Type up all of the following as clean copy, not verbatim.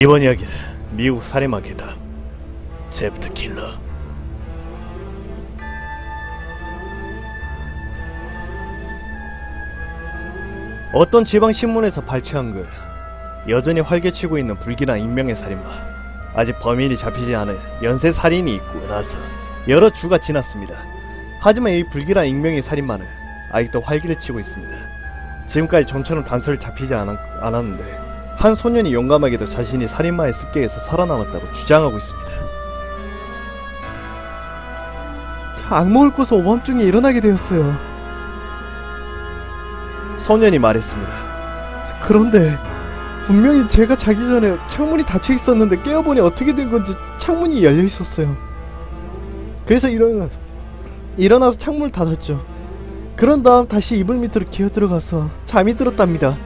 이번 이야기는 미국 살인마 괴담 제프 더 킬러. 어떤 지방 신문에서 발췌한 글. 여전히 활개치고 있는 불길한 익명의 살인마. 아직 범인이 잡히지 않은 연쇄 살인이 있고 나서 여러 주가 지났습니다. 하지만 이 불길한 익명의 살인마는 아직도 활기를 치고 있습니다. 지금까지 좀처럼 단서를 잡히지 않았는데 한 소년이 용감하게도 자신이 살인마의 습격에서 살아남았다고 주장하고 있습니다. 악몽을 꿔서 오밤중에 일어나게 되었어요. 소년이 말했습니다. 그런데 분명히 제가 자기 전에 창문이 닫혀 있었는데 깨어보니 어떻게 된 건지 창문이 열려 있었어요. 그래서 일어나서 창문을 닫았죠. 그런 다음 다시 이불 밑으로 기어 들어가서 잠이 들었답니다.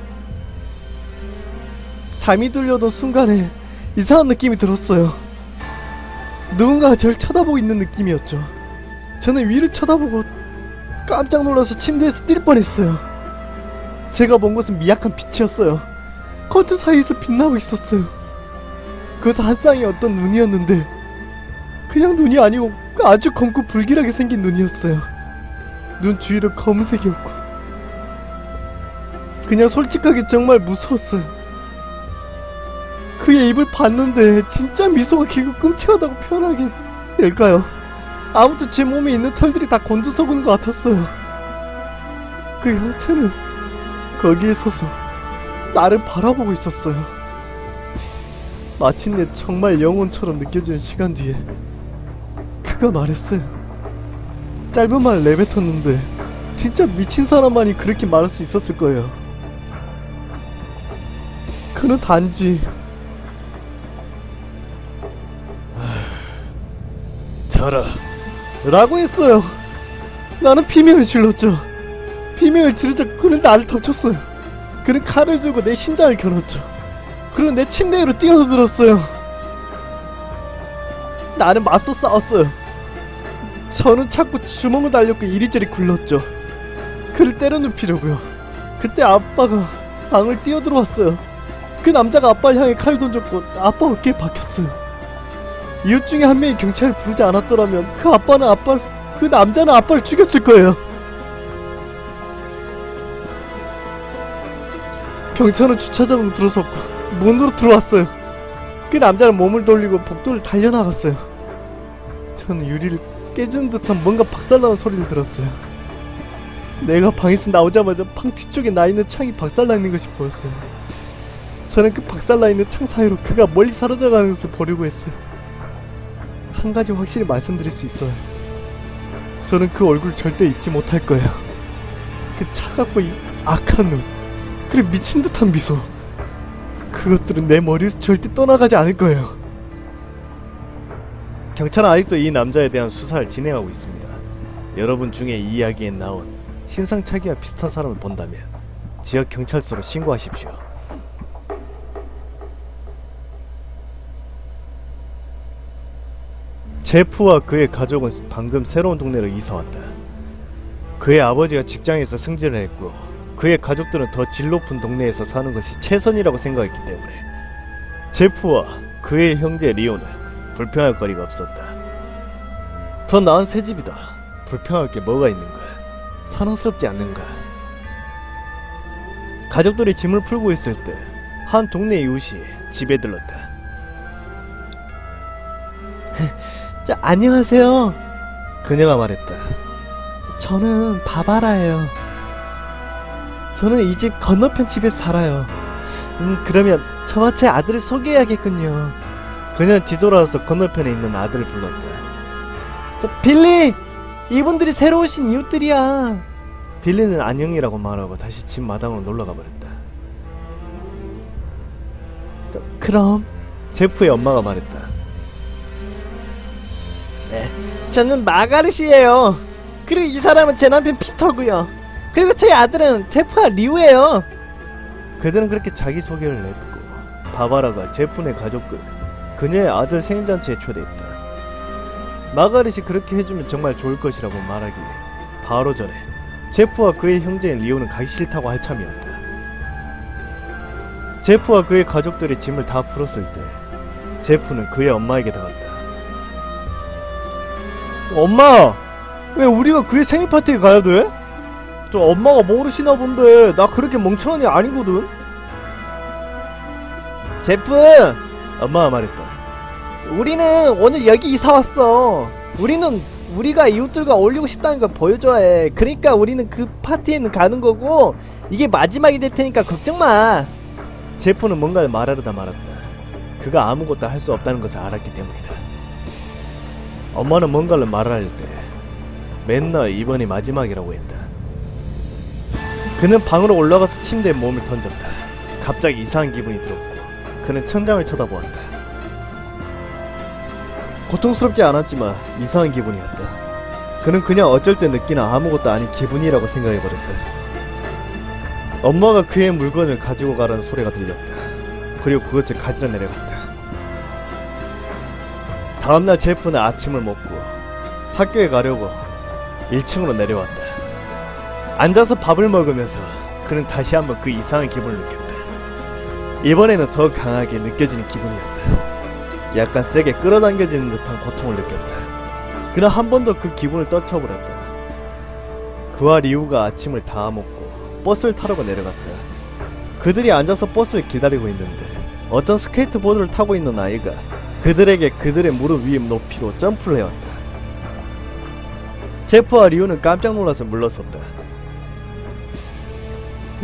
잠이 들려던 순간에 이상한 느낌이 들었어요. 누군가가 저를 쳐다보고 있는 느낌이었죠. 저는 위를 쳐다보고 깜짝 놀라서 침대에서 뛸 뻔했어요. 제가 본 것은 미약한 빛이었어요. 커튼 사이에서 빛나고 있었어요. 그것은 한 쌍의 어떤 눈이었는데 그냥 눈이 아니고 아주 검고 불길하게 생긴 눈이었어요. 눈 주위도 검은색이었고 그냥 솔직하게 정말 무서웠어요. 그의 입을 봤는데 진짜 미소가 길고 끔찍하다고 표현하게 될까요? 아무튼 제 몸에 있는 털들이 다 곤두서는 것 같았어요. 그 형체는 거기에 서서 나를 바라보고 있었어요. 마침내 정말 영혼처럼 느껴지는 시간 뒤에 그가 말했어요. 짧은 말을 내뱉었는데 진짜 미친 사람만이 그렇게 말할 수 있었을 거예요. 그는 단지 자라 라고 했어요. 나는 비명을 질렀죠. 비명을 지르자 그는 나를 덮쳤어요. 그는 칼을 들고 내 심장을 겨눴죠. 그리고 내 침대 위로 뛰어들었어요. 나는 맞서 싸웠어요. 저는 자꾸 주먹을 날렸고 이리저리 굴렀죠. 그를 때려 눕히려고요. 그때 아빠가 방을 뛰어들어왔어요. 그 남자가 아빠를 향해 칼을 던졌고 아빠 어깨에 박혔어요. 이웃 중에 한 명이 경찰을 부르지 않았더라면 그 남자는 아빠를 죽였을 거예요. 경찰은 주차장으로 들어섰고 문으로 들어왔어요. 그 남자는 몸을 돌리고 복도를 달려나갔어요. 저는 유리를 깨지는 듯한 뭔가 박살나는 소리를 들었어요. 내가 방에서 나오자마자 방 뒤쪽에 나있는 창이 박살나있는 것이 보였어요. 저는 그 박살나있는 창 사이로 그가 멀리 사라져가는 것을 보려고 했어요. 한 가지 확실히 말씀드릴 수 있어요. 저는 그 얼굴 절대 잊지 못할 거예요. 그 차갑고 악한 눈, 그리고 미친 듯한 미소, 그것들은 내 머리에서 절대 떠나가지 않을 거예요. 경찰은 아직도 이 남자에 대한 수사를 진행하고 있습니다. 여러분 중에 이 이야기에 나온 신상착의와 비슷한 사람을 본다면 지역 경찰서로 신고하십시오. 제프와 그의 가족은 방금 새로운 동네로 이사왔다. 그의 아버지가 직장에서 승진을 했고 그의 가족들은 더 질 높은 동네에서 사는 것이 최선이라고 생각했기 때문에 제프와 그의 형제 리오는 불평할 거리가 없었다. 더 나은 새집이다. 불평할 게 뭐가 있는가? 사랑스럽지 않는가? 가족들이 짐을 풀고 있을 때 한 동네 이웃이 집에 들렀다. 안녕하세요. 그녀가 말했다. 저는 바바라예요. 저는 이 집 건너편 집에 살아요. 그러면 저와 제 아들을 소개해야겠군요. 그녀는 뒤돌아서 건너편에 있는 아들을 불렀다. 빌리! 이분들이 새로 오신 이웃들이야. 빌리는 안녕이라고 말하고 다시 집 마당으로 놀러가 버렸다. 그럼 제프의 엄마가 말했다. 네, 저는 마가렛이에요. 그리고 이 사람은 제 남편 피터고요. 그리고 제 아들은 제프와 리우예요. 그들은 그렇게 자기소개를 했고 바바라가 제프네 가족을 그녀의 아들 생일잔치에 초대했다. 마가렛이 그렇게 해주면 정말 좋을 것이라고 말하기에 바로 전에 제프와 그의 형제인 리오는 가기 싫다고 할 참이었다. 제프와 그의 가족들이 짐을 다 풀었을 때 제프는 그의 엄마에게 다갔다. 엄마! 왜 우리가 그의 생일 파티에 가야 돼? 저 엄마가 모르시나 본데 나 그렇게 멍청한 애 아니거든? 제프! 엄마가 말했다. 우리는 오늘 여기 이사 왔어. 우리는 우리가 이웃들과 어울리고 싶다는 걸 보여줘야 해. 그러니까 우리는 그 파티에는 가는 거고 이게 마지막이 될 테니까 걱정 마. 제프는 뭔가를 말하려다 말았다. 그가 아무것도 할 수 없다는 것을 알았기 때문이다. 엄마는 뭔가를 말할 때 맨날 이번이 마지막이라고 했다. 그는 방으로 올라가서 침대에 몸을 던졌다. 갑자기 이상한 기분이 들었고 그는 천장을 쳐다보았다. 고통스럽지 않았지만 이상한 기분이었다. 그는 그냥 어쩔 때 느끼는 아무것도 아닌 기분이라고 생각해버렸다. 엄마가 그의 물건을 가지고 가라는 소리가 들렸다. 그리고 그것을 가지러 내려갔다. 다음날 제프는 아침을 먹고 학교에 가려고 1층으로 내려왔다. 앉아서 밥을 먹으면서 그는 다시 한번 그 이상한 기분을 느꼈다. 이번에는 더 강하게 느껴지는 기분이었다. 약간 세게 끌어당겨지는 듯한 고통을 느꼈다. 그는 한 번 더 그 기분을 떨쳐버렸다. 그와 리우가 아침을 다 먹고 버스를 타려고 내려갔다. 그들이 앉아서 버스를 기다리고 있는데 어떤 스케이트보드를 타고 있는 아이가 그들에게 그들의 무릎 위 높이로 점프를 해왔다. 제프와 리우는 깜짝 놀라서 물러섰다.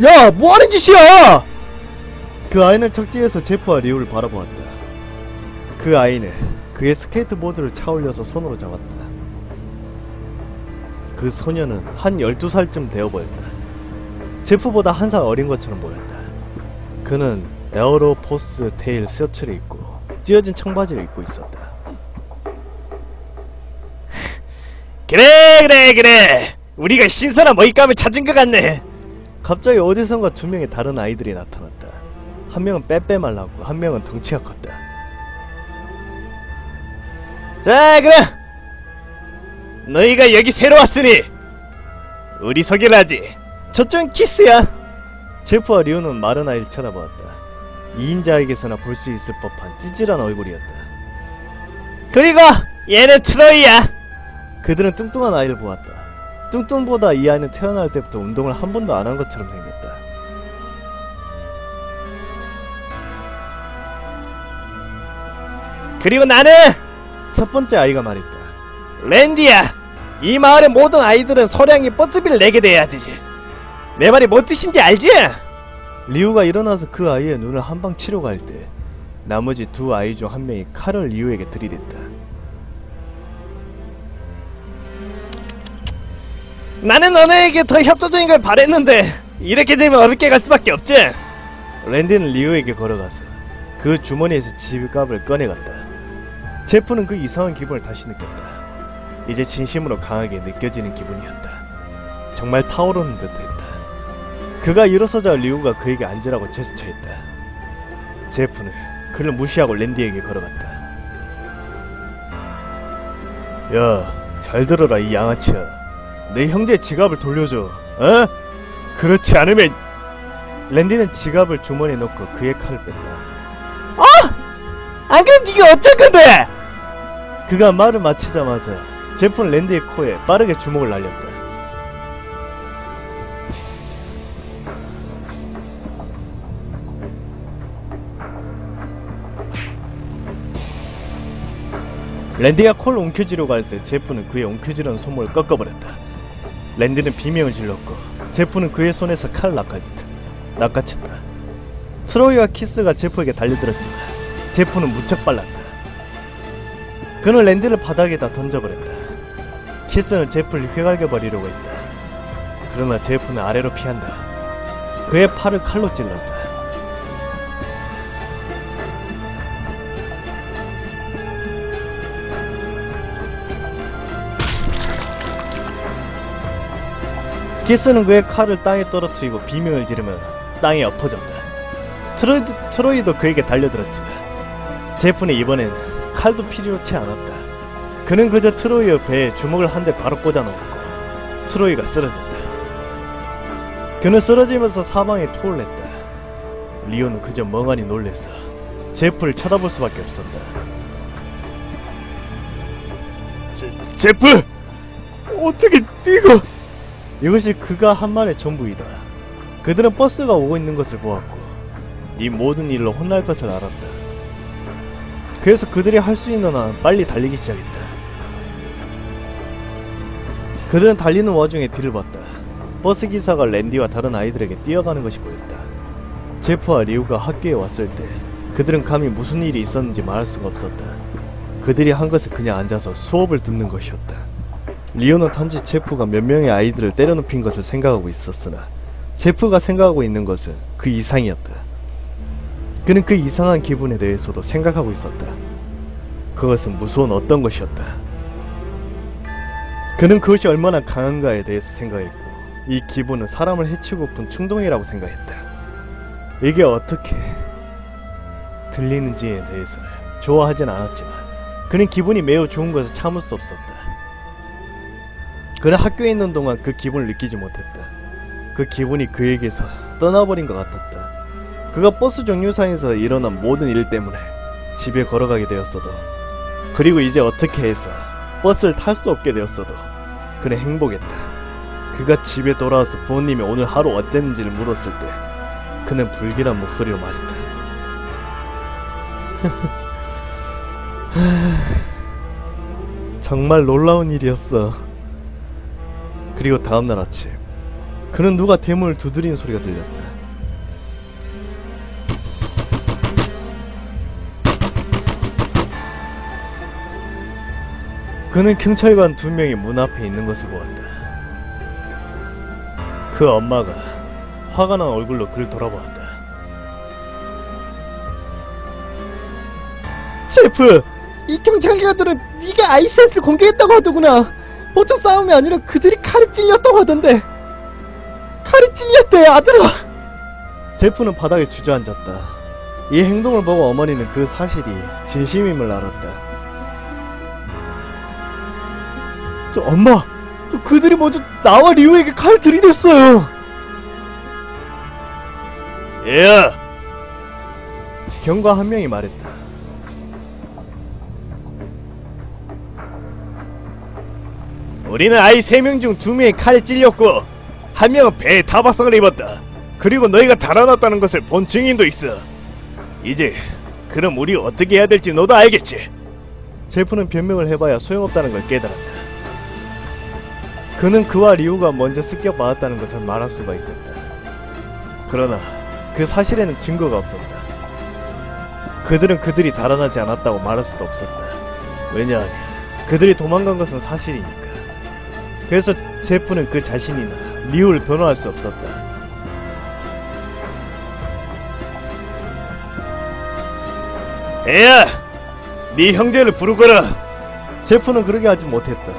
야! 뭐하는 짓이야! 그 아이는 척지에서 제프와 리우를 바라보았다. 그 아이는 그의 스케이트보드를 차올려서 손으로 잡았다. 그 소녀는 한 12살쯤 되어 보였다. 제프보다 한 살 어린 것처럼 보였다. 그는 에어로 포스 테일 셔츠를 입고 찢어진 청바지를 입고 있었다. 그래 우리가 신선한 먹잇감을 찾은 것 같네. 갑자기 어디선가 두 명의 다른 아이들이 나타났다. 한 명은 빼빼 말랐고 한 명은 덩치가 컸다. 자 그럼 너희가 여기 새로 왔으니 우리 소개를 하지. 저쪽은 키스야. 제프와 리오는 마른 아이를 쳐다보았다. 2인자에게서나 볼 수 있을 법한 찌질한 얼굴이었다. 그리고 얘는 트로이야. 그들은 뚱뚱한 아이를 보았다. 뚱뚱보다 이 아이는 태어날 때부터 운동을 한 번도 안 한 것처럼 생겼다. 그리고 나는 첫 번째 아이가 말했다. 랜디야. 이 마을의 모든 아이들은 소량의 버스비를 내게 돼야 되지. 내 말이 뭔 뜻인지 알지? 리우가 일어나서 그 아이의 눈을 한방 치려고 할 때 나머지 두 아이 중 한 명이 칼을 리우에게 들이댔다. 나는 너네에게 더 협조적인 걸 바랬는데 이렇게 되면 어렵게 갈 수밖에 없지. 랜디는 리우에게 걸어가서 그 주머니에서 지갑을 꺼내갔다. 제프는 그 이상한 기분을 다시 느꼈다. 이제 진심으로 강하게 느껴지는 기분이었다. 정말 타오르는 듯했다. 그가 일어서자 리우가 그에게 앉으라고 제스처했다. 제프는 그를 무시하고 랜디에게 걸어갔다. 야, 잘 들어라 이 양아치야. 내 형제 지갑을 돌려줘. 어? 그렇지 않으면... 랜디는 지갑을 주머니에 넣고 그의 칼을 뺐다. 안 그럼 네가 어쩔 건데? 그가 말을 마치자마자 제프는 랜디의 코에 빠르게 주먹을 날렸다. 랜디가 코를 움켜쥐려고 할 때 제프는 그의 움켜쥐려는 손목을 꺾어버렸다. 랜디는 비명을 질렀고 제프는 그의 손에서 칼을 낚아챘다. 트로이와 키스가 제프에게 달려들었지만 제프는 무척 빨랐다. 그는 랜디를 바닥에다 던져버렸다. 키스는 제프를 휘갈겨버리려고 했다. 그러나 제프는 아래로 피한다. 그의 팔을 칼로 찔렀다. 키스는 그의 칼을 땅에 떨어뜨리고 비명을 지르며 땅에 엎어졌다. 트로이도 그에게 달려들었지만 제프는 이번엔 칼도 필요치 않았다. 그는 그저 트로이의 배에 주먹을 한 대 바로 꽂아놓고 트로이가 쓰러졌다. 그는 쓰러지면서 사방에 토를 냈다. 리오는 그저 멍하니 놀랬어. 제프를 쳐다볼 수밖에 없었다. 제프! 어떻게 네가? 이것이 그가 한 말의 전부이다. 그들은 버스가 오고 있는 것을 보았고 이 모든 일로 혼날 것을 알았다. 그래서 그들이 할 수 있는 한 빨리 달리기 시작했다. 그들은 달리는 와중에 뒤를 봤다. 버스 기사가 랜디와 다른 아이들에게 뛰어가는 것이 보였다. 제프와 리우가 학교에 왔을 때 그들은 감히 무슨 일이 있었는지 말할 수가 없었다. 그들이 한 것은 그냥 앉아서 수업을 듣는 것이었다. 리오는 단지 제프가 몇 명의 아이들을 때려눕힌 것을 생각하고 있었으나 제프가 생각하고 있는 것은 그 이상이었다. 그는 그 이상한 기분에 대해서도 생각하고 있었다. 그것은 무서운 어떤 것이었다. 그는 그것이 얼마나 강한가에 대해서 생각했고 이 기분은 사람을 해치고픈 충동이라고 생각했다. 이게 어떻게 들리는지에 대해서는 좋아하진 않았지만 그는 기분이 매우 좋은 것을 참을 수 없었다. 그는 학교에 있는 동안 그 기분을 느끼지 못했다. 그 기분이 그에게서 떠나버린 것 같았다. 그가 버스 정류장에서 일어난 모든 일 때문에 집에 걸어가게 되었어도 그리고 이제 어떻게 해서 버스를 탈 수 없게 되었어도 그는 행복했다. 그가 집에 돌아와서 부모님이 오늘 하루 어땠는지를 물었을 때 그는 불길한 목소리로 말했다. 정말 놀라운 일이었어. 그리고 다음날 아침 그는 누가 대문을 두드리는 소리가 들렸다. 그는 경찰관 2명이 문 앞에 있는 것을 보았다. 그 엄마가 화가 난 얼굴로 그를 돌아보았다. 제프, 이 경찰관들은 네가 아이셋을 공개했다고 하더구나. 보통 싸움이 아니라 그들이 칼에 찔렸다고 하던데. 칼에 찔렸대, 아들아. 제프는 바닥에 주저앉았다. 이 행동을 보고 어머니는 그 사실이 진심임을 알았다. 엄마, 그들이 먼저 나와 리우에게 칼을 들이댔어요. 얘야! 경과 한 명이 말했다. 우리는 아이 3명 중 2명이 칼에 찔렸고 1명은 배에 타박상을 입었다. 그리고 너희가 달아났다는 것을 본 증인도 있어. 이제 그럼 우리 어떻게 해야 될지 너도 알겠지? 제프는 변명을 해봐야 소용없다는 걸 깨달았다. 그는 그와 리우가 먼저 습격받았다는 것을 말할 수가 있었다. 그러나 그 사실에는 증거가 없었다. 그들은 그들이 달아나지 않았다고 말할 수도 없었다. 왜냐하면 그들이 도망간 것은 사실이니까. 그래서 제프는 그 자신이나 리우를 변호할 수 없었다. 애야! 네 형제를 부르거라! 제프는 그러게 하지 못했다.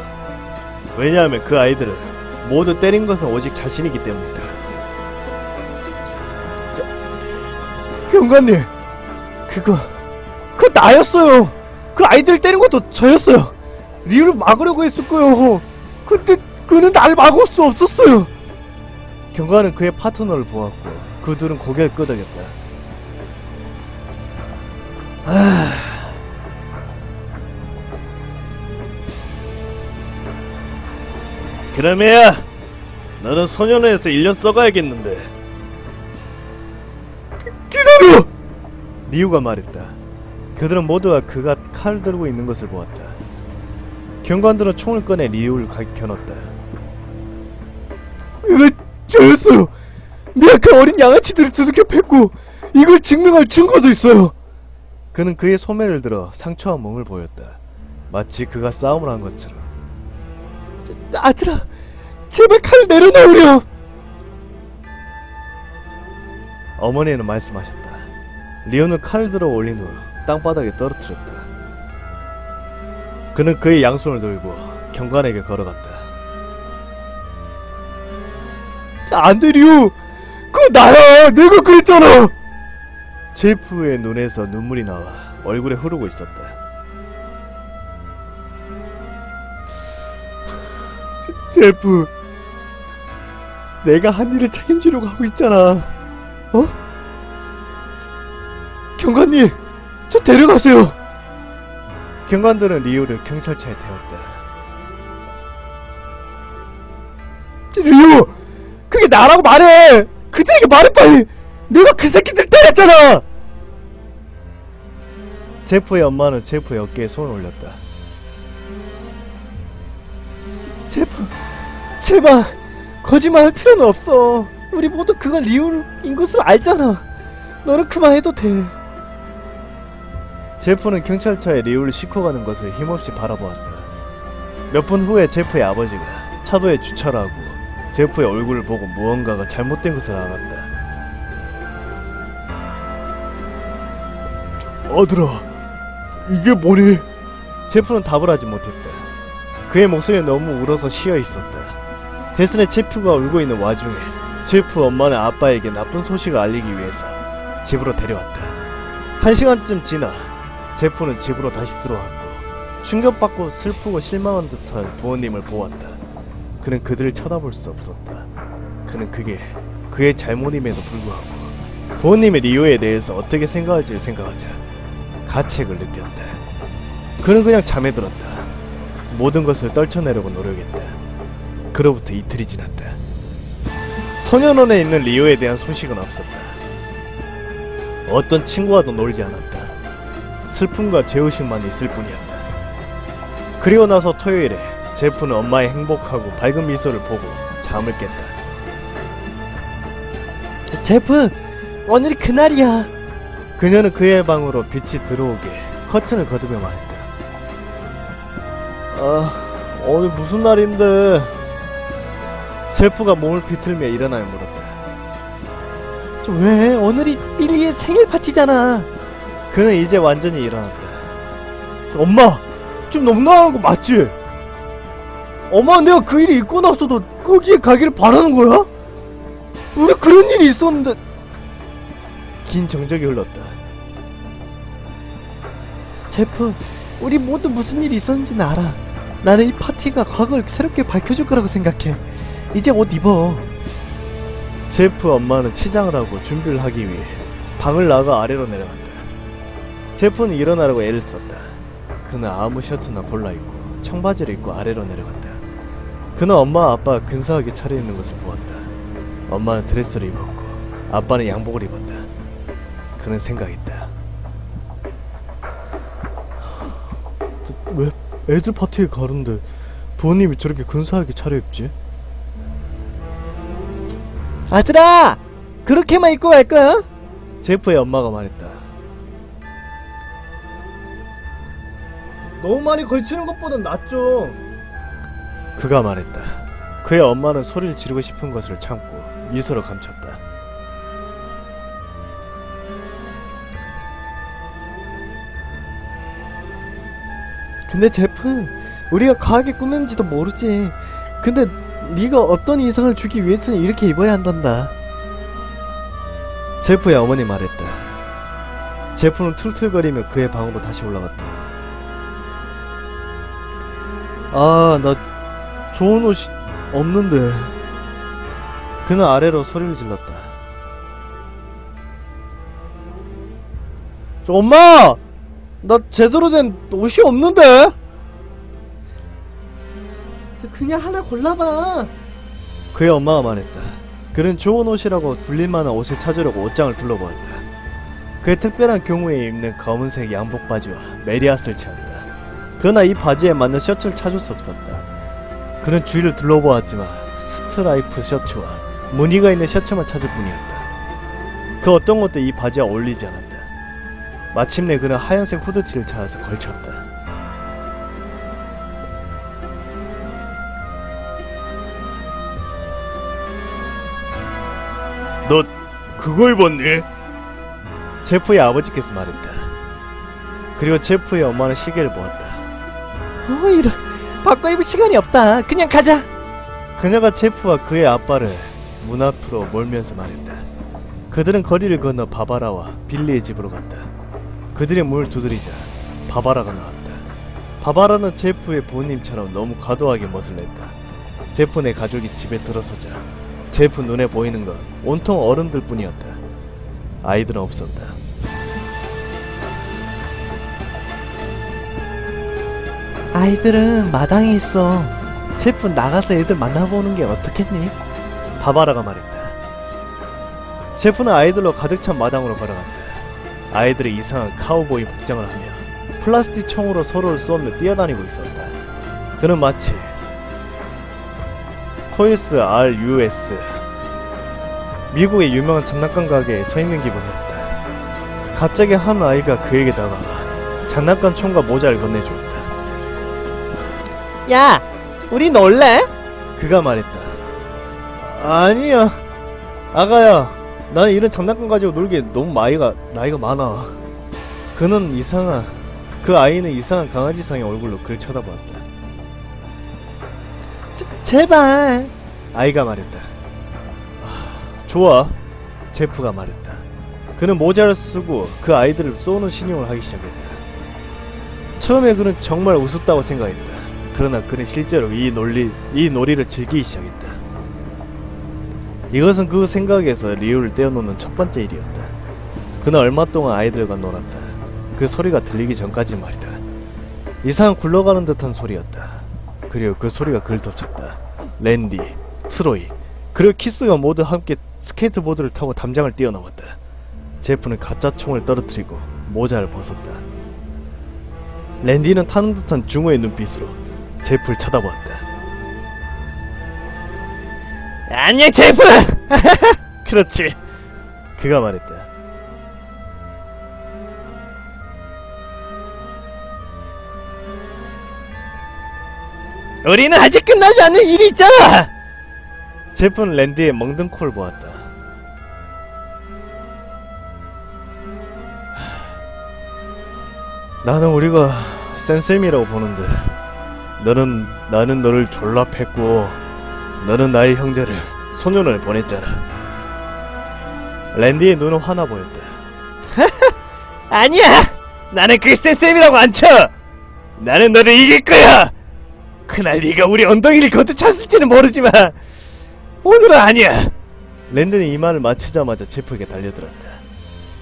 왜냐하면 그 아이들을 모두 때린 것은 오직 자신이기 때문이다. 경관님, 그거 나였어요. 그 아이들 때린 것도 저였어요. 리우를 막으려고 했을 거예요. 근데 그는 날 막을 수 없었어요. 경관은 그의 파트너를 보았고 그 둘은 고개를 끄덕였다. 그럼 애야, 너는 소년원에서 1년 써가야겠는데. 기다려! 리우가 말했다. 그들은 모두가 그가 칼을 들고 있는 것을 보았다. 경관들은 총을 꺼내 리우를 겨눴다. 왜 저였어요? 내가 그 어린 양아치들을 두들겨 팼고 이걸 증명할 증거도 있어요. 그는 그의 소매를 들어 상처와 몸을 보였다. 마치 그가 싸움을 한 것처럼. 아들아, 제발 칼을 내려놓으렴. 어머니는 말씀하셨다. 리오는 칼을 들어 올린 후 땅바닥에 떨어뜨렸다. 그는 그의 양손을 들고 경관에게 걸어갔다. 안돼, 리우. 그거 나야. 내가 그랬잖아. 제프의 눈에서 눈물이 나와 얼굴에 흐르고 있었다. 제프, 내가 한 일을 책임지려고 하고 있잖아. 어? 경관님, 저 데려가세요. 경관들은 리우를 경찰차에 태웠다. 리우, 그게 나라고 말해. 그들에게 말해 빨리. 내가 그 새끼들 때렸잖아. 제프의 엄마는 제프의 어깨에 손을 올렸다. 제프, 제발 거짓말할 필요는 없어. 우리 모두 그가 리우인 것을 알잖아. 너는 그만해도 돼. 제프는 경찰차에 리우를 싣고 가는 것을 힘없이 바라보았다. 몇 분 후에 제프의 아버지가 차도에 주차를 하고 제프의 얼굴을 보고 무언가가 잘못된 것을 알았다. 아들아, 이게 뭐니? 제프는 답을 하지 못했다. 그의 목소리는 너무 울어서 쉬어 있었다. 대신에 제프가 울고 있는 와중에 제프 엄마는 아빠에게 나쁜 소식을 알리기 위해서 집으로 데려왔다. 1시간쯤 지나 제프는 집으로 다시 들어왔고 충격받고 슬프고 실망한 듯한 부모님을 보았다. 그는 그들을 쳐다볼 수 없었다. 그는 그게 그의 잘못임에도 불구하고 부모님의 리오에 대해서 어떻게 생각할지를 생각하자 가책을 느꼈다. 그는 그냥 잠에 들었다. 모든 것을 떨쳐내려고 노력했다. 그로부터 이틀이 지났다. 소년원에 있는 리오에 대한 소식은 없었다. 어떤 친구와도 놀지 않았다. 슬픔과 죄의식만 있을 뿐이었다. 그리고 나서 토요일에 제프는 엄마의 행복하고 밝은 미소를 보고 잠을 깼다. 제프, 오늘이 그날이야. 그녀는 그의 방으로 빛이 들어오게 커튼을 걷으며 말했다. 오늘 무슨 날인데? 제프가 몸을 비틀며 일어나며 물었다. 왜? 오늘이 빌리의 생일 파티잖아. 그는 이제 완전히 일어났다. 엄마, 좀 너무나는 거 맞지? 엄마, 내가 그 일이 있고 나서도 거기에 가기를 바라는 거야? 우리 그런 일이 있었는데. 긴 정적이 흘렀다. 제프, 우리 모두 무슨 일이 있었는지는 알아. 나는 이 파티가 과거를 새롭게 밝혀줄 거라고 생각해. 이제 옷 입어. 제프 엄마는 치장을 하고 준비를 하기 위해 방을 나가 아래로 내려갔다. 제프는 일어나려고 애를 썼다. 그는 아무 셔츠나 골라입고 청바지를 입고 아래로 내려갔다. 그는 엄마와 아빠가 근사하게 차려입는 것을 보았다. 엄마는 드레스를 입었고 아빠는 양복을 입었다. 그는 생각했다. 왜 애들 파티에 가는데 부모님이 저렇게 근사하게 차려입지? 아들아! 그렇게만 입고 갈 거야? 제프의 엄마가 말했다. 너무 많이 걸치는 것보단 낫죠. 그가 말했다. 그의 엄마는 소리를 지르고 싶은 것을 참고 미소로 감췄다. 근데 제프, 우리가 과하게 꾸몄는지도 모르지. 근데 네가 어떤 인상을 주기 위해서는 이렇게 입어야 한단다. 제프의 어머니 말했다. 제프는 툴툴거리며 그의 방으로 다시 올라갔다. 나 좋은 옷이 없는데. 그는 아래로 소리를 질렀다. 엄마! 나 제대로 된 옷이 없는데? 그냥 하나 골라봐. 그의 엄마가 말했다. 그는 좋은 옷이라고 불릴만한 옷을 찾으려고 옷장을 둘러보았다. 그의 특별한 경우에 입는 검은색 양복 바지와 메리아스를 찾았다. 그러나 이 바지에 맞는 셔츠를 찾을 수 없었다. 그는 주위를 둘러보았지만 스트라이프 셔츠와 무늬가 있는 셔츠만 찾을 뿐이었다. 그 어떤 것도 이 바지와 어울리지 않았다. 마침내 그는 하얀색 후드티를 찾아서 걸쳤다. 너 그거 입었니? 제프의 아버지께서 말했다. 그리고 제프의 엄마는 시계를 보았다. 이런, 바꿔 입을 시간이 없다. 그냥 가자. 그녀가 제프와 그의 아빠를 문 앞으로 몰면서 말했다. 그들은 거리를 건너 바바라와 빌리의 집으로 갔다. 그들의 문을 두드리자 바바라가 나왔다. 바바라는 제프의 부모님처럼 너무 과도하게 멋을 냈다. 제프네 가족이 집에 들어서자 제프 눈에 보이는 건 온통 어른들 뿐이었다. 아이들은 없었다. 아이들은 마당에 있어. 제프 나가서 애들 만나보는 게 어떻겠니? 바바라가 말했다. 제프는 아이들로 가득 찬 마당으로 걸어갔다. 아이들이 이상한 카우보이 복장을 하며 플라스틱 총으로 서로를 쏘며 뛰어다니고 있었다. 그는 마치 토이스 R.U.S. 미국의 유명한 장난감 가게에 서 있는 기분이었다. 갑자기 한 아이가 그에게 다가가 장난감 총과 모자를 건네주었다. 야, 우리 놀래? 그가 말했다. 아니야, 아가야. 나는 이런 장난감 가지고 놀기에 너무 나이가 많아. 그 아이는 이상한 강아지상의 얼굴로 그를 쳐다보았다. 제발. 아이가 말했다. 좋아, 제프가 말했다. 그는 모자를 쓰고 그 아이들을 쏘는 신용을 하기 시작했다. 처음에 그는 정말 우습다고 생각했다. 그러나 그는 실제로 이 놀이를 즐기기 시작했다. 이것은 그 생각에서 리우를 떼어놓는 첫 번째 일이었다. 그는 얼마 동안 아이들과 놀았다. 그 소리가 들리기 전까지 말이다. 이상한 굴러가는 듯한 소리였다. 그리고 그 소리가 그를 덮쳤다. 랜디, 트로이, 그리고 키스가 모두 함께 스케이트보드를 타고 담장을 뛰어넘었다. 제프는 가짜 총을 떨어뜨리고 모자를 벗었다. 랜디는 타는 듯한 중후의 눈빛으로 제프를 쳐다보았다. 안녕, 제프! 그렇지, 그가 말했다. 우리는 아직 끝나지 않는 일이 있잖아! 제프는 랜디의 멍든 코를 보았다. 나는 우리가 센셈이라고 보는데 나는 너를 졸라 팼고 너는 나의 형제를 소년원에 보냈잖아. 랜디의 눈은 화나 보였다. 아니야! 나는 그 센셈이라고 안 쳐! 나는 너를 이길 거야! 그날 네가 우리 엉덩이를 걷어찼을지는 모르지만 오늘은 아니야! 랜디는 이 말을 마치자마자 제프에게 달려들었다.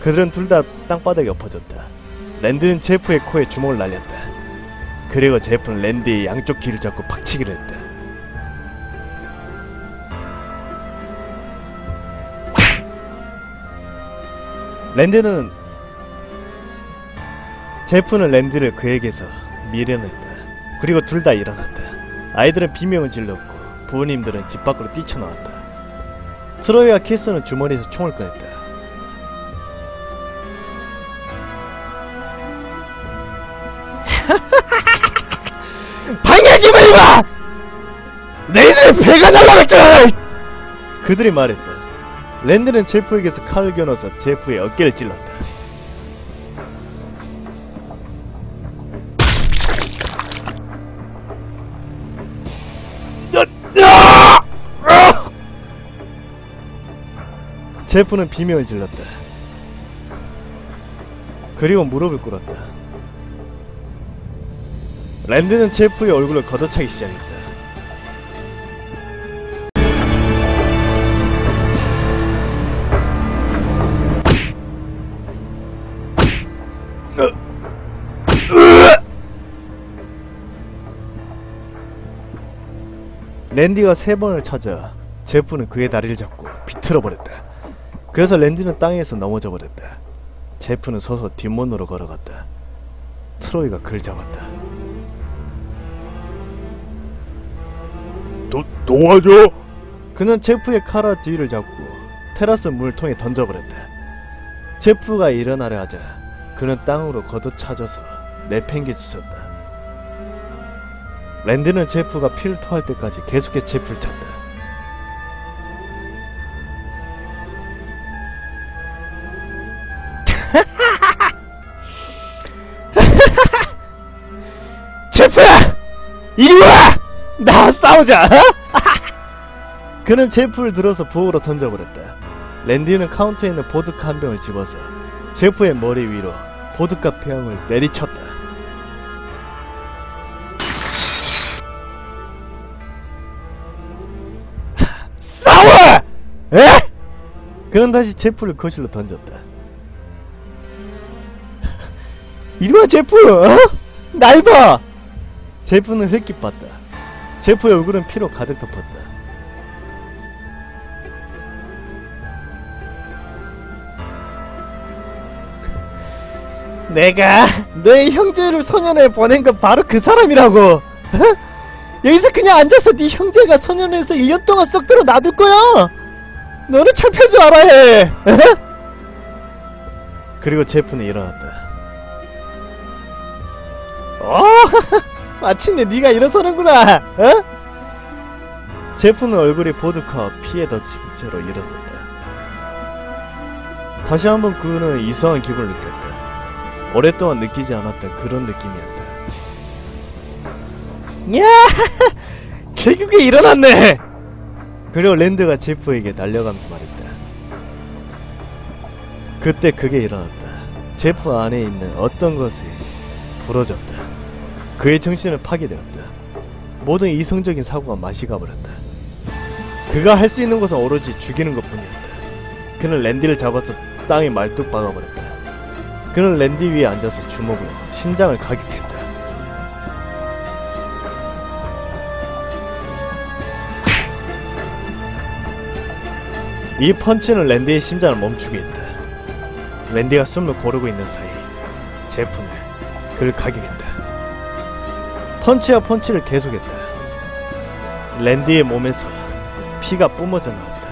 그들은 둘 다 땅바닥에 엎어졌다. 랜디는 제프의 코에 주먹을 날렸다. 그리고 제프는 랜디의 양쪽 귀를 잡고 박치기를 했다. 제프는 랜디를 그에게서 밀어냈다. 그리고 둘 다 일어났다. 아이들은 비명을 질렀고 부모님들은 집 밖으로 뛰쳐나왔다. 트로이와 키스는 주머니에서 총을 꺼냈다. 방향이만 해봐! 너희들 배가 날라갔잖아! 그들이 말했다. 랜디는 제프에게서 칼을 겨눠서 제프의 어깨를 찔렀다. 제프는 비명을 질렀다. 그리고 무릎을 꿇었다. 랜디는 제프의 얼굴을 걷어차기 시작했다. 랜디가 3번을 찾아 제프는 그의 다리를 잡고 비틀어버렸다. 그래서 랜디는 땅에서 넘어져 버렸다. 제프는 서서 뒷문으로 걸어갔다. 트로이가 그를 잡았다. 도와줘! 그는 제프의 카라 뒤를 잡고 테라스 물통에 던져버렸다. 제프가 일어나려 하자 그는 땅으로 걷어차져서 내팽개치셨다. 랜디는 제프가 피를 토할 때까지 계속해서 제프를 찼다. 제프야! 이리와! 나와 싸우자! 그는 제프를 들어서 부엌으로 던져버렸다. 랜디는 카운터에 있는 보드카 한 병을 집어서 제프의 머리 위로 보드카 병을 내리쳤다. 싸워! 에? 그는 다시 제프를 거실로 던졌다. 이리와 제프! 어? 날 봐! 제프는 흘낏봤다. 제프의 얼굴은 피로 가득 덮었다. 내가 내 형제를 소년에 보낸 건 바로 그 사람이라고. 어? 여기서 그냥 앉아서 네 형제가 소년에서 1년 동안 썩 들어 놔둘 거야. 너는 창피한 줄 알아 해. 어? 그리고 제프는 일어났다. 마침내 네가 일어서는구나. 어? 제프는 얼굴이 보드카와 피에 덮친 채로 일어섰다. 다시 한번 그는 이상한 기분을 느꼈다. 오랫동안 느끼지 않았던 그런 느낌이었다. 야, 결국에 일어났네. 그리고 랜드가 제프에게 달려가면서 말했다. 그때 그게 일어났다. 제프 안에 있는 어떤 것이 부러졌다. 그의 정신은 파괴되었다. 모든 이성적인 사고가 맛이 가버렸다. 그가 할 수 있는 것은 오로지 죽이는 것뿐이었다. 그는 랜디를 잡아서 땅에 말뚝 박아버렸다. 그는 랜디 위에 앉아서 주먹으로 심장을 가격했다. 이 펀치는 랜디의 심장을 멈추게 했다. 랜디가 숨을 고르고 있는 사이 제프는 그를 가격했다. 펀치와 펀치를 계속했다. 랜디의 몸에서 피가 뿜어져 나왔다.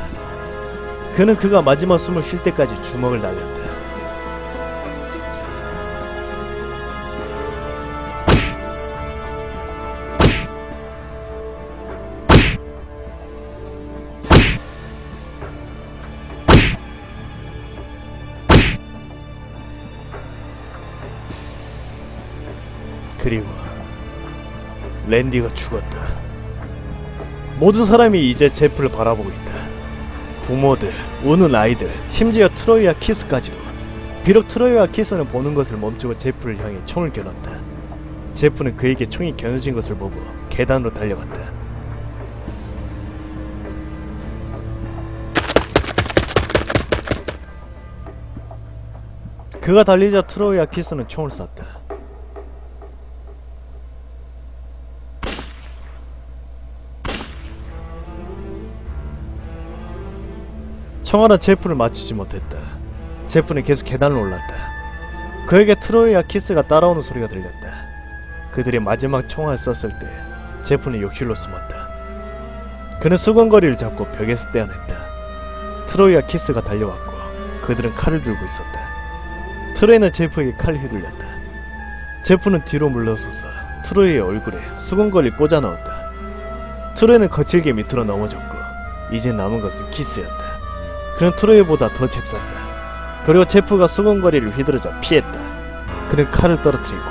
그는 그가 마지막 숨을 쉴 때까지 주먹을 날렸다. 그리고 랜디가 죽었다. 모든 사람이 이제 제프를 바라보고 있다. 부모들, 우는 아이들, 심지어 트로이와 키스까지도. 비록 트로이와 키스는 보는 것을 멈추고 제프를 향해 총을 겨눴다. 제프는 그에게 총이 겨눠진 것을 보고 계단으로 달려갔다. 그가 달리자 트로이와 키스는 총을 쐈다. 총알은 제프를 맞추지 못했다. 제프는 계속 계단을 올랐다. 그에게 트로이와 키스가 따라오는 소리가 들렸다. 그들이 마지막 총알을 썼을 때 제프는 욕실로 숨었다. 그는 수건거리를 잡고 벽에서 떼어냈다. 트로이와 키스가 달려왔고 그들은 칼을 들고 있었다. 트로이는 제프에게 칼을 휘둘렸다. 제프는 뒤로 물러서서 트로이의 얼굴에 수건거리를 꽂아 넣었다. 트로이는 거칠게 밑으로 넘어졌고 이제 남은 것은 키스였다. 그는 트로이보다 더 잽쌌다. 그리고 제프가 수건거리를 휘두르자 피했다. 그는 칼을 떨어뜨리고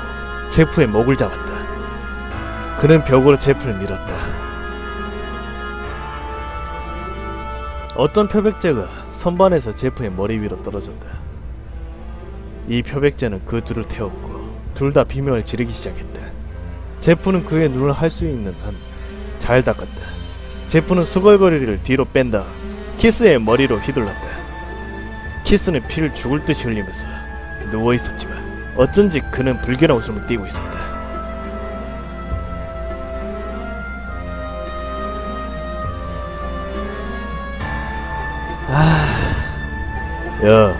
제프의 목을 잡았다. 그는 벽으로 제프를 밀었다. 어떤 표백제가 선반에서 제프의 머리 위로 떨어졌다. 이 표백제는 그 둘을 태웠고 둘 다 비명을 지르기 시작했다. 제프는 그의 눈을 할 수 있는 한 잘 닦았다. 제프는 수건거리를 뒤로 뺀다. 키스의 머리로 휘둘렀다. 키스는 피를 죽을 듯이 흘리면서 누워있었지만 어쩐지 그는 불길한 웃음을 띠고 있었다. 야,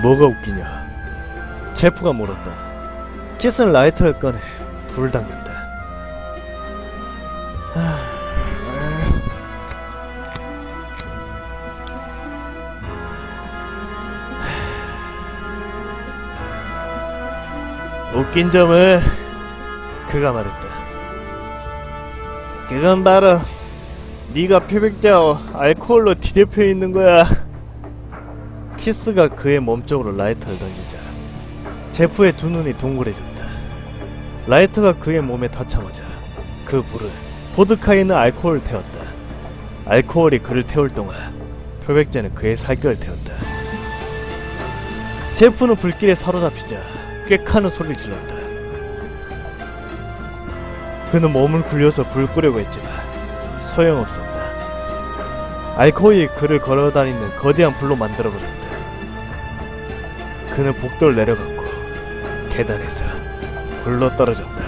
뭐가 웃기냐? 제프가 물었다. 키스는 라이터를 꺼내 불을 당겼다. 웃긴 점은 그가 말했다. 그건 바로 네가 표백제와 알코올로 뒤덮여 있는 거야. 키스가 그의 몸쪽으로 라이터를 던지자 제프의 두 눈이 동그래졌다. 라이터가 그의 몸에 닿자마자 그 불은 보드카에 있는 알코올을 태웠다. 알코올이 그를 태울 동안 표백제는 그의 살결을 태웠다. 제프는 불길에 사로잡히자 꽥하는 소리를 질렀다. 그는 몸을 굴려서 불 끄려고 했지만 소용없었다. 알코올이 그를 걸어다니는 거대한 불로 만들어버렸다. 그는 복도를 내려갔고 계단에서 굴러 떨어졌다.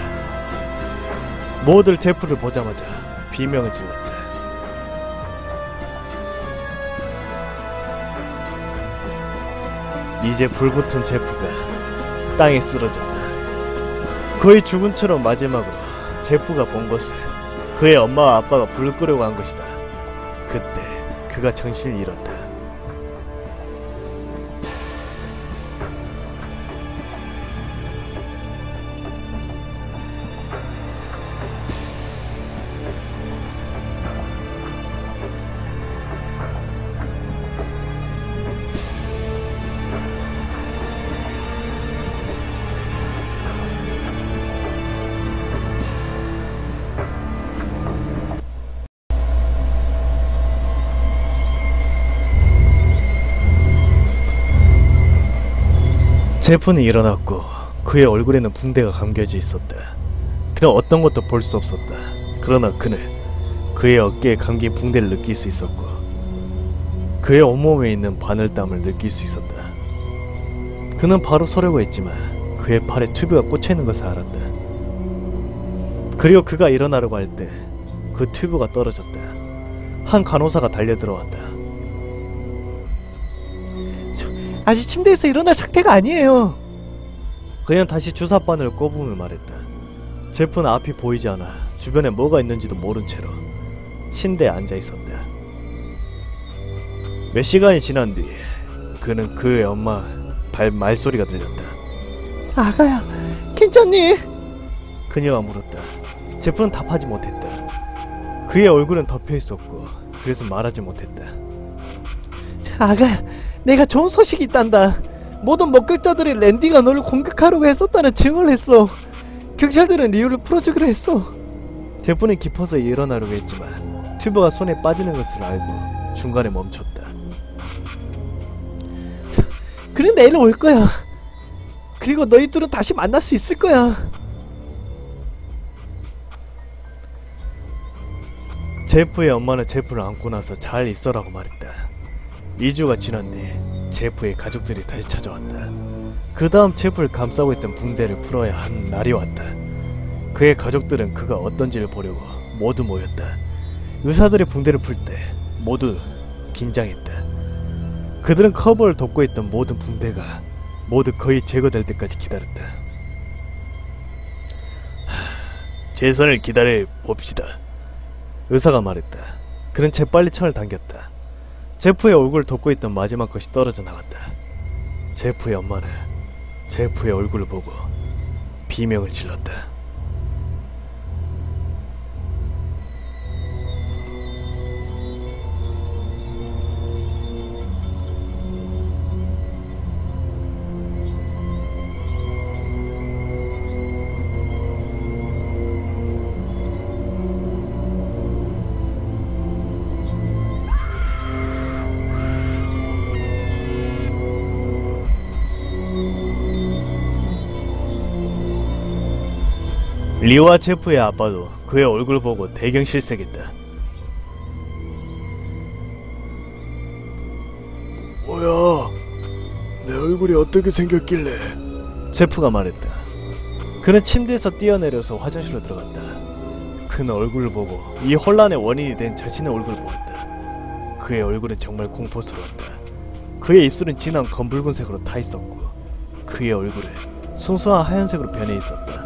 모두들 제프를 보자마자 비명을 질렀다. 이제 불붙은 제프가 땅에 쓰러졌다. 거의 죽은 채로 마지막으로 제프가 본 것은 그의 엄마와 아빠가 불을 끄려고 한 것이다. 그때 그가 정신을 잃었다. 제프는 일어났고 그의 얼굴에는 붕대가 감겨져 있었다. 그는 어떤 것도 볼 수 없었다. 그러나 그는 그의 어깨에 감긴 붕대를 느낄 수 있었고 그의 온몸에 있는 바늘땀을 느낄 수 있었다. 그는 바로 서려고 했지만 그의 팔에 튜브가 꽂혀있는 것을 알았다. 그리고 그가 일어나려고 할 때 그 튜브가 떨어졌다. 한 간호사가 달려들어왔다. 아직 침대에서 일어날 상태가 아니에요. 그냥 다시 주사바늘을 꼽으며 말했다. 제프는 앞이 보이지 않아 주변에 뭐가 있는지도 모른 채로 침대에 앉아 있었다. 몇 시간이 지난 뒤 그는 그의 엄마 말소리가 들렸다. 아가야, 괜찮니? 그녀가 물었다. 제프는 답하지 못했다. 그의 얼굴은 덮여 있었고 그래서 말하지 못했다. 아가야, 내가 좋은 소식이 있단다. 모든 목격자들이 랜디가 너를 공격하려고 했었다는 증언을 했어. 경찰들은 리우를 풀어주기로 했어. 제프는 깊어서 일어나려고 했지만 튜브가 손에 빠지는 것을 알고 중간에 멈췄다. 그래, 내일 올 거야. 그리고 너희 둘은 다시 만날 수 있을 거야. 제프의 엄마는 제프를 안고 나서 잘 있어라고 말했다. 2주가 지난 뒤 제프의 가족들이 다시 찾아왔다. 그 다음 제프를 감싸고 있던 붕대를 풀어야 하는 날이 왔다. 그의 가족들은 그가 어떤지를 보려고 모두 모였다. 의사들이 붕대를 풀 때 모두 긴장했다. 그들은 커버를 덮고 있던 모든 붕대가 모두 거의 제거될 때까지 기다렸다. 최선을 기다려 봅시다. 의사가 말했다. 그는 재빨리 천을 당겼다. 제프의 얼굴을 덮고 있던 마지막 것이 떨어져 나갔다. 제프의 엄마는 제프의 얼굴을 보고 비명을 질렀다. 리오와 제프의 아빠도 그의 얼굴을 보고 대경실색했다. 뭐야? 내 얼굴이 어떻게 생겼길래? 제프가 말했다. 그는 침대에서 뛰어내려서 화장실로 들어갔다. 그는 얼굴을 보고 이 혼란의 원인이 된 자신의 얼굴을 보았다. 그의 얼굴은 정말 공포스러웠다. 그의 입술은 진한 검붉은색으로 타있었고 그의 얼굴은 순수한 하얀색으로 변해 있었다.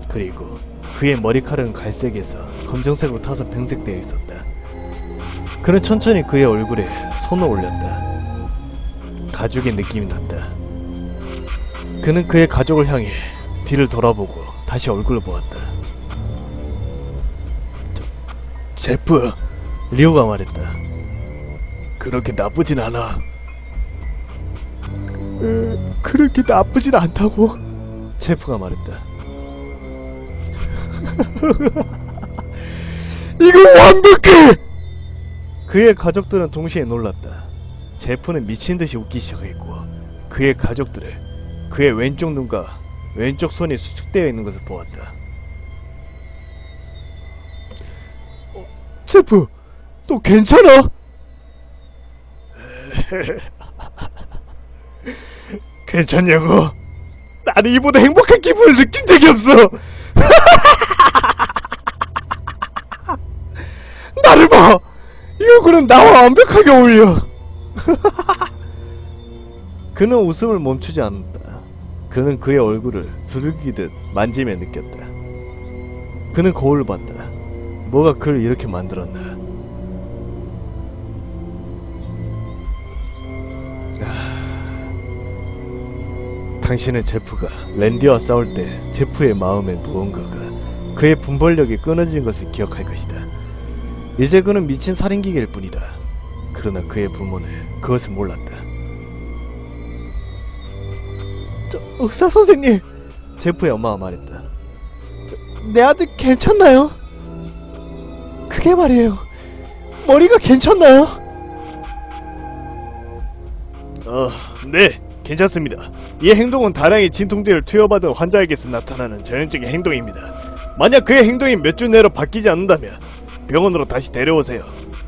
그리고 그의 머리카락은 갈색에서 검정색으로 타서 병색되어 있었다. 그는 천천히 그의 얼굴에 손을 올렸다. 가죽의 느낌이 났다. 그는 그의 가족을 향해 뒤를 돌아보고 다시 얼굴을 보았다. 제프, 리오가 말했다. 그렇게 나쁘진 않아. 그렇게 나쁘진 않다고? 제프가 말했다. 이거 완벽해! 그의 가족들은 동시에 놀랐다. 제프는 미친듯이 웃기 시작했고 그의 가족들은 그의 왼쪽 눈과 왼쪽 손이 수축되어 있는 것을 보았다. 제프, 너 괜찮아? 괜찮냐고? 나는 이보다 행복한 기분을 느낀 적이 없어! 얼굴은 나와 완벽하게 어울려. 그는 웃음을 멈추지 않았다. 그는 그의 얼굴을 두들기듯 만지며 느꼈다. 그는 거울을 봤다. 뭐가 그를 이렇게 만들었나. 당신은 제프가 랜디와 싸울 때 제프의 마음에 무언가가, 그의 분별력이 끊어진 것을 기억할 것이다. 이제 그는 미친 살인기계일 뿐이다. 그러나 그의 부모는 그것을 몰랐다. 의사 선생님, 제프의 엄마가 말했다. 내 아들 괜찮나요? 그게 말이에요. 머리가 괜찮나요? 네, 괜찮습니다. 이 행동은 다량의 진통제를 투여받은 환자에게서 나타나는 전형적인 행동입니다. 만약 그의 행동이 몇 주 내로 바뀌지 않는다면 병원으로 다시 데려오세요.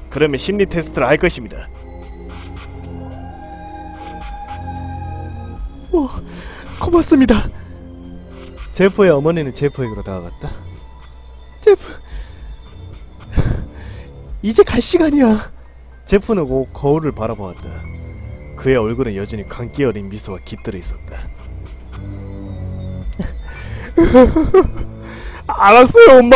그러면 심리 테스트를 할 것입니다. 오, 고맙습니다. 제프의 어머니는 제프에게로 다가갔다. 제프, 이제 갈 시간이야. 제프는 거울을 바라보았다. 그의 얼굴은 여전히 감기 어린 미소가 깃들어 있었다. 알았어요, 엄마.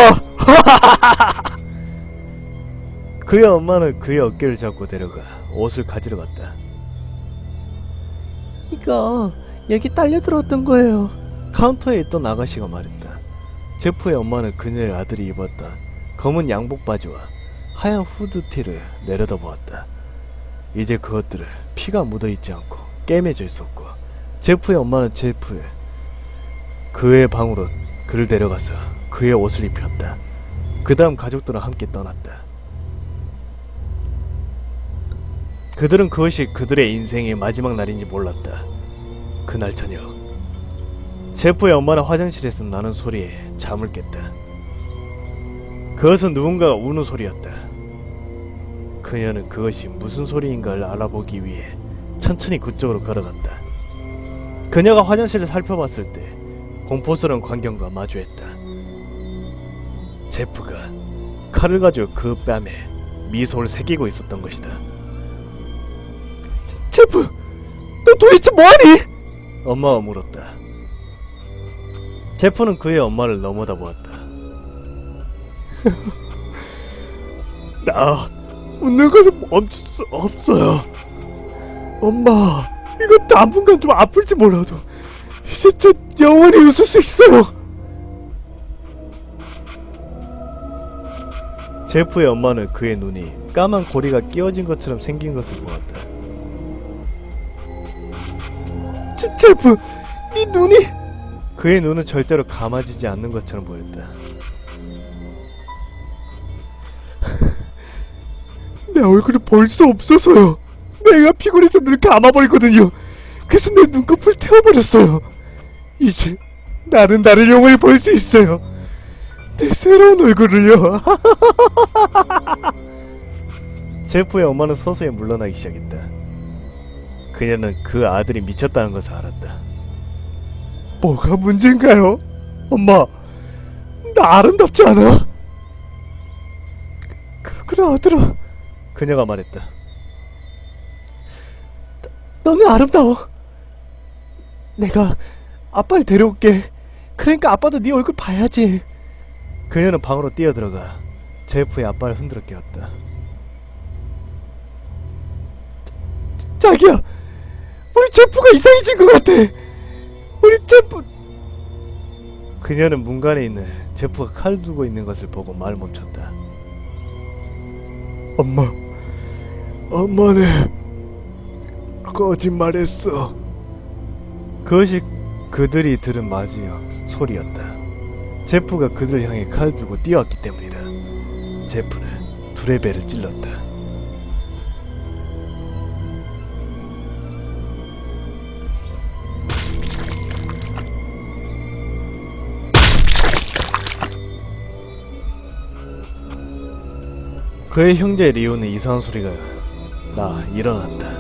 그의 엄마는 그의 어깨를 잡고 데려가 옷을 가지러 갔다. 이거 여기 딸려 들었던 거예요. 카운터에 있던 아가씨가 말했다. 제프의 엄마는 그녀의 아들이 입었던 검은 양복 바지와 하얀 후드티를 내려다보았다. 이제 그것들은 피가 묻어있지 않고 깨매져 있었고, 제프의 엄마는 그의 방으로 그를 데려가서 그의 옷을 입혔다. 그 다음 가족들은 함께 떠났다. 그들은 그것이 그들의 인생의 마지막 날인지 몰랐다. 그날 저녁, 제프의 엄마는 화장실에서 나는 소리에 잠을 깼다. 그것은 누군가가 우는 소리였다. 그녀는 그것이 무슨 소리인가를 알아보기 위해 천천히 그쪽으로 걸어갔다. 그녀가 화장실을 살펴봤을 때 공포스러운 광경과 마주했다. 제프가 칼을 가지고 그 뺨에 미소를 새기고 있었던 것이다. 제프, 너 도대체 뭐하니? 엄마가 물었다. 제프는 그의 엄마를 넘어다 보았다. 나 웃는 것을 멈출 수 없어요. 엄마, 이거 당분간 좀 아플지 몰라도 이제 저 영원히 웃을 수 있어요. 제프의 엄마는 그의 눈이 까만 고리가 끼워진 것처럼 생긴 것을 보았다. 제프, 네 눈이... 그의 눈은 절대로 감아지지 않는 것처럼 보였다. 내 얼굴을 볼 수 없어서요. 내가 피곤해서 눈을 감아버리거든요. 그래서 내 눈꺼풀을 태워버렸어요. 이제 나는 나를 영원히 볼 수 있어요. 내 새로운 얼굴을요. 제프의 엄마는 서서히 물러나기 시작했다. 그녀는 그 아들이 미쳤다는 것을 알았다. 뭐가 문제인가요? 엄마, 나 아름답지 않아? 그래 아들아, 그녀가 말했다. 너는 아름다워. 내가 아빠를 데려올게. 그러니까 아빠도 네 얼굴 봐야지. 그녀는 방으로 뛰어들어가 제프의 아빠를 흔들어 깨웠다. 자기야, 우리 제프가 이상해진 것 같아. 우리 제프... 그녀는 문간에 있는 제프가 칼을 들고 있는 것을 보고 말을 멈췄다. 엄마는 거짓말했어. 그것이 그들이 들은 마지막 소리였다. 제프가 그들을 향해 칼을 들고 뛰어왔기 때문이다. 제프는 둘의 배를 찔렀다. 그의 형제 리오는 이상한 소리가 일어났다.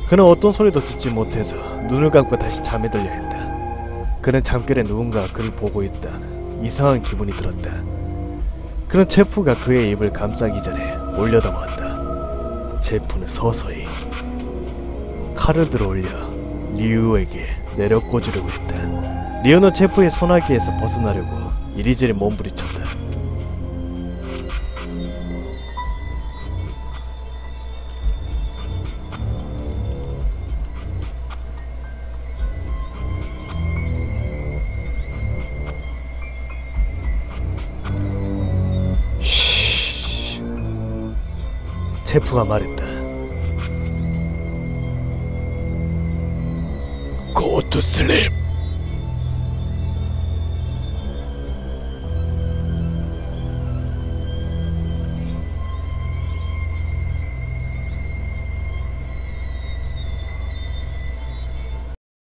그는 어떤 소리도 듣지 못해서 눈을 감고 다시 잠에 들려 했다. 그는 잠결에 누군가 그를 보고 있다는 이상한 기분이 들었다. 그는 제프가 그의 입을 감싸기 전에 올려다보았다. 제프는 서서히 칼을 들어 올려 리우에게 내려 꽂으려고 했다. 리우는 제프의 손아귀에서 벗어나려고 이리저리 몸부림쳤다. 쉬. 제프가 말했다. Go to sleep.